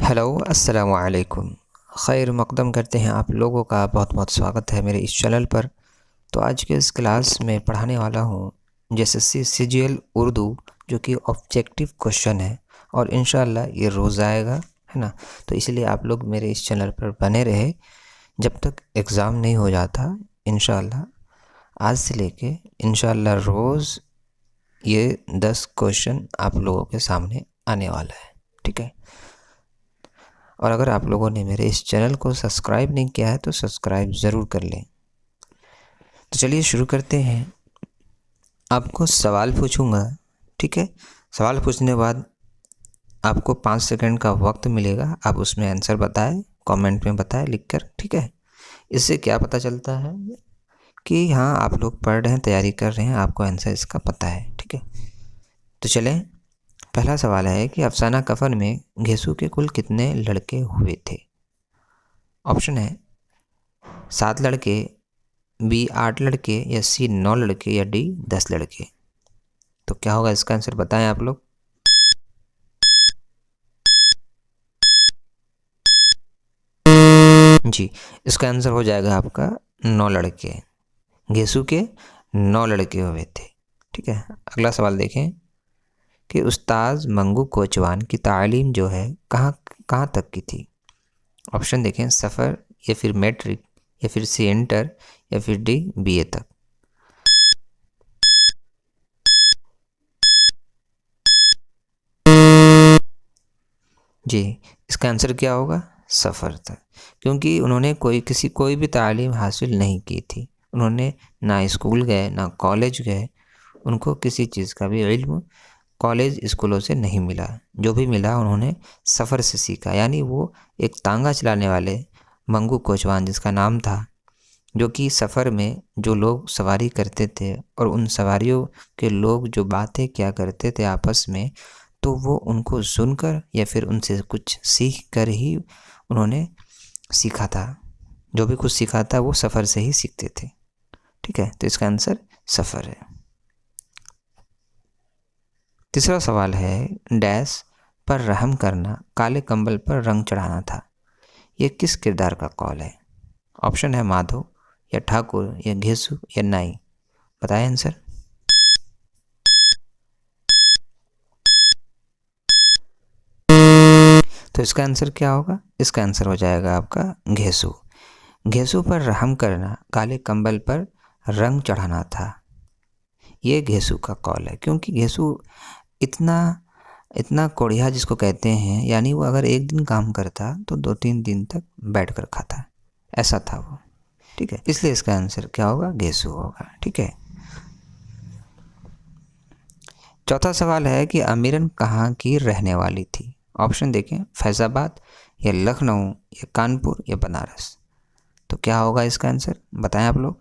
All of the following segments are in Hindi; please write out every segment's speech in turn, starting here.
हेलो अस्सलाम वालेकुम। खैर मक़दम करते हैं, आप लोगों का बहुत बहुत स्वागत है मेरे इस चैनल पर। तो आज के इस क्लास में पढ़ाने वाला हूँ जेएसएससी सीजीएल उर्दू, जो कि ऑब्जेक्टिव क्वेश्चन है और इंशाल्लाह ये रोज़ आएगा, है ना। तो इसलिए आप लोग मेरे इस चैनल पर बने रहे जब तक एग्ज़ाम नहीं हो जाता। इंशाल्लाह आज से लेके इंशाल्लाह रोज़ ये 10 क्वेश्चन आप लोगों के सामने आने वाला है, ठीक है। और अगर आप लोगों ने मेरे इस चैनल को सब्सक्राइब नहीं किया है तो सब्सक्राइब ज़रूर कर लें। तो चलिए शुरू करते हैं। आपको सवाल पूछूंगा, ठीक है। सवाल पूछने के बाद आपको 5 सेकंड का वक्त मिलेगा, आप उसमें आंसर बताएं, कमेंट में बताएं लिखकर, ठीक है। इससे क्या पता चलता है कि हाँ आप लोग पढ़ रहे हैं, तैयारी कर रहे हैं, आपको आंसर इसका पता है, ठीक है। तो चलें, पहला सवाल है कि अफसाना कफन में घेसू के कुल कितने लड़के हुए थे। ऑप्शन है 7 लड़के, बी 8 लड़के, या सी 9 लड़के, या डी 10 लड़के। तो क्या होगा इसका आंसर, बताएं आप लोग। जी, इसका आंसर हो जाएगा आपका 9 लड़के। घेसू के 9 लड़के हुए थे, ठीक है। अगला सवाल देखें कि उस्ताद मंगू कोचवान की तालीम जो है कहाँ कहाँ तक की थी। ऑप्शन देखें, सफ़र, या फिर मैट्रिक, या फिर सी इंटर, या फिर डी बीए तक। जी, इसका आंसर क्या होगा, सफ़र तक, क्योंकि उन्होंने कोई भी तालीम हासिल नहीं की थी। उन्होंने ना स्कूल गए ना कॉलेज गए, उनको किसी चीज़ का भी इल्म कॉलेज स्कूलों से नहीं मिला। जो भी मिला उन्होंने सफ़र से सीखा। यानी वो एक तांगा चलाने वाले मंगू कोचवान जिसका नाम था, जो कि सफ़र में जो लोग सवारी करते थे और उन सवारियों के लोग जो बातें क्या करते थे आपस में, तो वो उनको सुनकर या फिर उनसे कुछ सीख कर ही उन्होंने सीखा था। जो भी कुछ सीखा था वो सफ़र से ही सीखते थे, ठीक है। तो इसका आंसर सफ़र है। तीसरा सवाल है, डैश पर रहम करना, काले कंबल पर रंग चढ़ाना था, ये किस किरदार का कौल है। ऑप्शन है माधव, या ठाकुर, या घेसू, या नाई। बताएं आंसर। तो इसका आंसर क्या होगा, इसका आंसर हो जाएगा आपका घेसू। घेसू पर रहम करना, काले कंबल पर रंग चढ़ाना था, ये घेसू का कौल है। क्योंकि घेसू इतना कोढ़िया जिसको कहते हैं, यानी वो अगर एक दिन काम करता तो 2-3 दिन तक बैठ कर खाता, ऐसा था वो, ठीक है। इसलिए इसका आंसर क्या होगा, घेसू होगा, ठीक है। चौथा सवाल है कि अमीरन कहाँ की रहने वाली थी। ऑप्शन देखें, फैज़ाबाद, या लखनऊ, या कानपुर, या बनारस। तो क्या होगा इसका आंसर, बताएं आप लोग।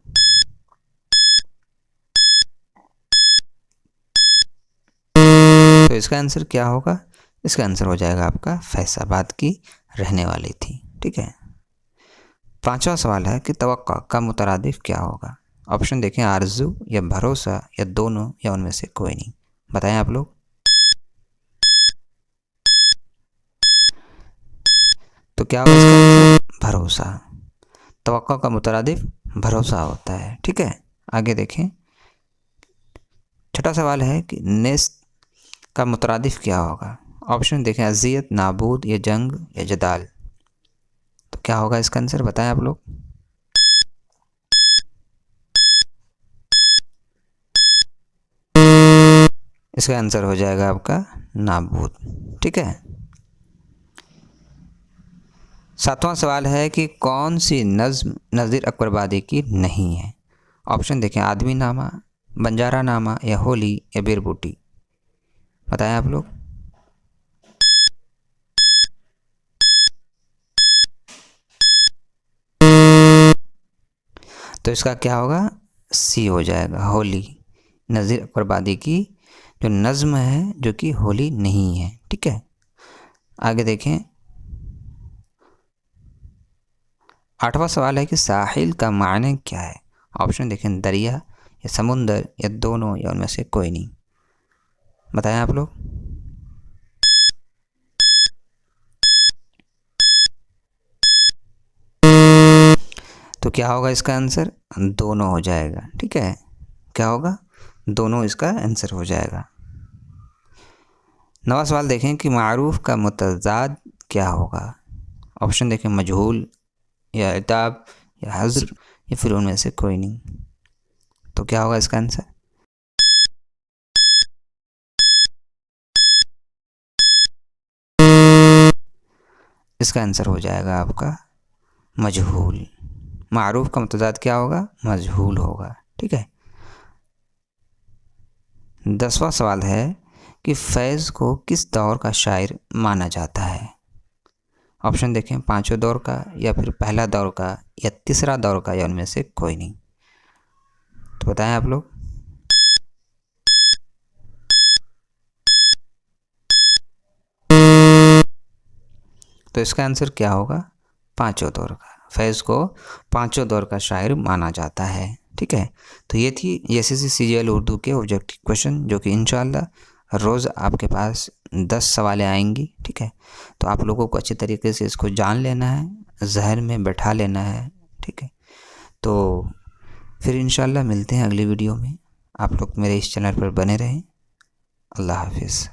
तो इसका आंसर क्या होगा, इसका आंसर हो जाएगा आपका फैज़ाबाद की रहने वाली थी, ठीक है। पांचवा सवाल है कि तवक्का का मुतरादिफ क्या होगा। ऑप्शन देखें, आरजू, या भरोसा, या दोनों, या उनमें से कोई नहीं। बताएं आप लोग। तो क्या होगा इसका आंसर, भरोसा। तवक्का का मुतरादिफ भरोसा होता है, ठीक है। आगे देखें, छठा सवाल है कि नेस्त का मुतरादिफ क्या होगा। ऑप्शन देखें, अजियत, नाबूद, या जंग, या जदाल। तो क्या होगा इसका आंसर, बताएं आप लोग। इसका आंसर हो जाएगा आपका नाबूद, ठीक है। सातवां सवाल है कि कौन सी नज़्म नज़ीर अकबरबादी की नहीं है। ऑप्शन देखें, आदमी नामा, बंजारा नामा, या होली, या बीरबूटी। बताएं आप लोग। तो इसका क्या होगा, सी हो जाएगा, होली। नज़ीर अकबरबादी की जो नज़्म है जो कि होली नहीं है, ठीक है। आगे देखें, आठवां सवाल है कि साहिल का माने क्या है। ऑप्शन देखें, दरिया, या समुंदर, या दोनों, या उनमें से कोई नहीं। बताएं आप लोग। तो क्या होगा इसका आंसर? दोनों हो जाएगा। ठीक है, क्या होगा? दोनों इसका आंसर हो जाएगा। नवा सवाल देखें कि मारूफ का मुतज़ाद क्या होगा। ऑप्शन देखें, मजहूल या इताब या हज़्र या फिर उनमें से कोई नहीं। तो क्या होगा इसका आंसर? इसका आंसर हो जाएगा आपका मजहूल। मारूफ का मुतज़ाद क्या होगा? मजहूल होगा। ठीक है। 10वां सवाल है कि फैज़ को किस दौर का शायर माना जाता है। ऑप्शन देखें, पाँचवें दौर का या फिर पहला दौर का या तीसरा दौर का या उनमें से कोई नहीं। तो बताएं आप लोग। तो इसका आंसर क्या होगा? पाँचवें दौर का। फैज़ को पाँचवें दौर का शायर माना जाता है। ठीक है। तो ये थी एसएससी सीजीएल उर्दू के ऑब्जेक्टिव क्वेश्चन, जो कि इंशाल्लाह रोज़ आपके पास 10 सवालें आएंगी। ठीक है। तो आप लोगों को अच्छे तरीके से इसको जान लेना है, जहन में बैठा लेना है। ठीक है। तो फिर इंशाल्लाह मिलते हैं अगली वीडियो में। आप लोग मेरे इस चैनल पर बने रहें। अल्लाह हाफिज़।